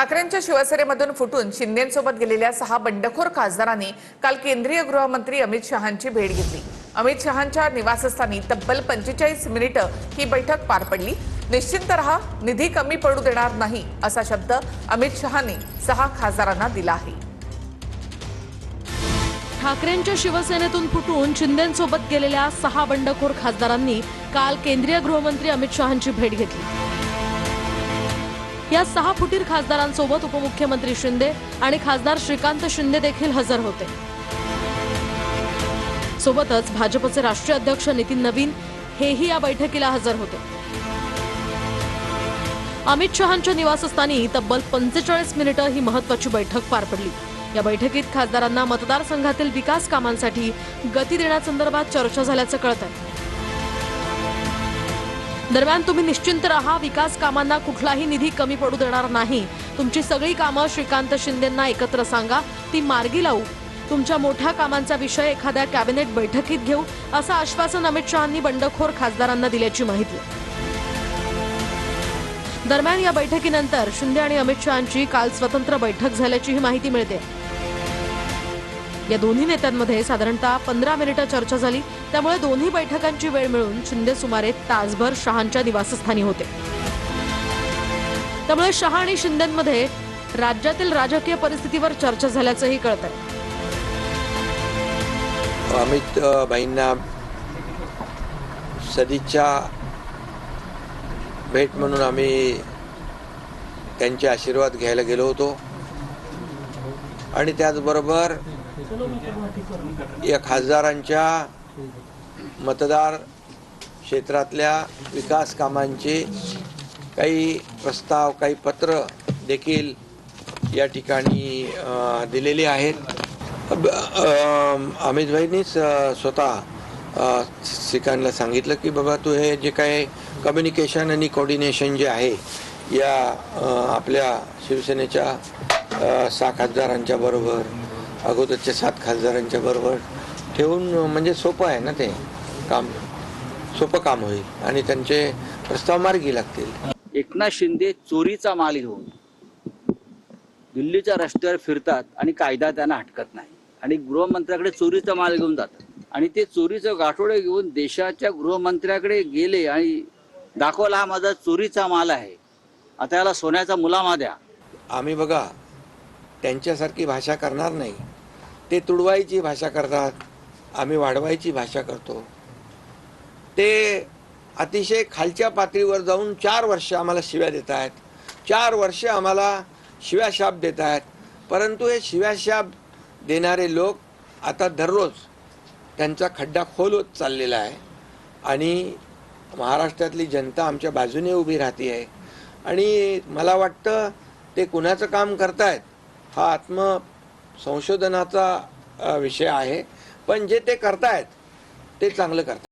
ठाकरेंच्या शिवसेनेमधून फुटून शिंदेंसोबत गेलेल्या 6 बंडखोर खासदारांनी काल केंद्रीय गृहमंत्री अमित शहांची भेट घेतली। अमित शहांच्या निवासस्थानी तब्बल 45 मिनिटं ही बैठक पार पडली। निश्चिंत रहा, निधी कमी पडू देणार नाही असा शब्द अमित शहांनी 6 खासदारांना दिला आहे। ठाकरेंच्या शिवसेनेतून फुटून शिंदेंसोबत गेलेल्या 6 बंडखोर खासदारांनी काल केंद्रीय गृहमंत्री अमित शहांची भेट घेतली। या 6 फुटीर खासदारांसोबत उपमुख्यमंत्री शिंदे आणि खासदार श्रीकांत शिंदे देखील हजर होते। सोबतच भाजपचे राष्ट्रीय अध्यक्ष नितीन नवीन हेही या बैठकीला हजर होते। अमित शहांच्या निवासस्थानी तब्बल 45 मिनिटं ही महत्त्वाची बैठक पार पडली। या बैठकीत खासदारांना मतदारसंघातील विकास कामांसाठी गती देण्यासंदर्भात चर्चा झाल्याचं कळतंय। दरम्यान तुम्ही निश्चिंत रहा, विकास कामांना कुठलाही निधी कमी पडू देणार नाही। तुमची सगळी कामं श्रीकांत शिंदेंना एकत्र सांगा, ती मार्गी लावू। तुमच्या मोठ्या कामांचा विषय एखाद्या कॅबिनेट बैठकीत घेऊ, असं आश्वासन अमित शहांनी बंडखोर खासदारांना दिल्याची माहिती आहे। दरम्यान या बैठकीनंतर शिंदे आणि अमित शहांची काल स्वतंत्र बैठक झाल्याची माहिती मिळते। या दोन्ही नेत्यांमध्ये साधारणतः 15 मिनिटं चर्चा झाली। त्यामुळे दोन्ही बैठकांची वेळ मिळून शिंदे सुमारे तासभर शहांच्या निवासस्थानी होते। त्यामुळे शहा आणि शिंदेंमध्ये राज्यातील राजकीय परिस्थितीवर चर्चा झाल्याचंही कळतंय। अमित भाईंना सदिच्छा भेट म्हणून आम्ही त्यांचे आशीर्वाद घ्यायला गेलो होतो आणि त्याचबरोबर या खासदारांच्या मतदार क्षेत्रातल्या विकास कामांचे काही प्रस्ताव, काही पत्र देखील या ठिकाणी दिलेली आहेत। अमित भाईंनीच स्वतः श्रीकांतला सांगितलं की बाबा तू हे जे काही कम्युनिकेशन आणि कोऑर्डिनेशन जे आहे या आपल्या शिवसेनेच्या 6 खासदारांच्या बरोबर, अगोदरच्या 7 खासदारांच्या बरोबर ठेवून म्हणजे सोपं आहे ना, ते काम सोपं काम होईल आणि त्यांचे प्रस्ताव मार्गी लागतील। एकनाथ शिंदे चोरीचा माल घेऊन दिल्लीच्या रस्त्यावर फिरतात आणि कायदा त्यांना हटकत नाही आणि गृहमंत्र्याकडे चोरीचा माल घेऊन जातात आणि ते चोरीचं गाठोडे घेऊन देशाच्या गृहमंत्र्याकडे गेले आणि दाखवला हा माझा चोरीचा माल आहे, आता याला सोन्याचा मुलामा द्या। आम्ही बघा त्यांच्यासारखी भाषा करणार नाही। ते तुडवायची भाषा करतात, आम्ही वाढवायची भाषा करतो। ते अतिशय खालच्या पातळीवर जाऊन 4 वर्ष आम्हाला शिव्या देत आहेत, 4 वर्ष आम्हाला शिव्याशाप देत आहेत। परंतु हे शिव्याशाप देणारे लोक आता दररोज त्यांचा खड्डा खोल होत चाललेला आहे आणि महाराष्ट्रातली जनता आमच्या बाजूने उभी राहते आहे आणि मला वाटतं ते कुणाचं काम करतायत हा आत्मसंशोधनाचा विषय आहे, पण जे ते करतायत ते चांगलं करतात।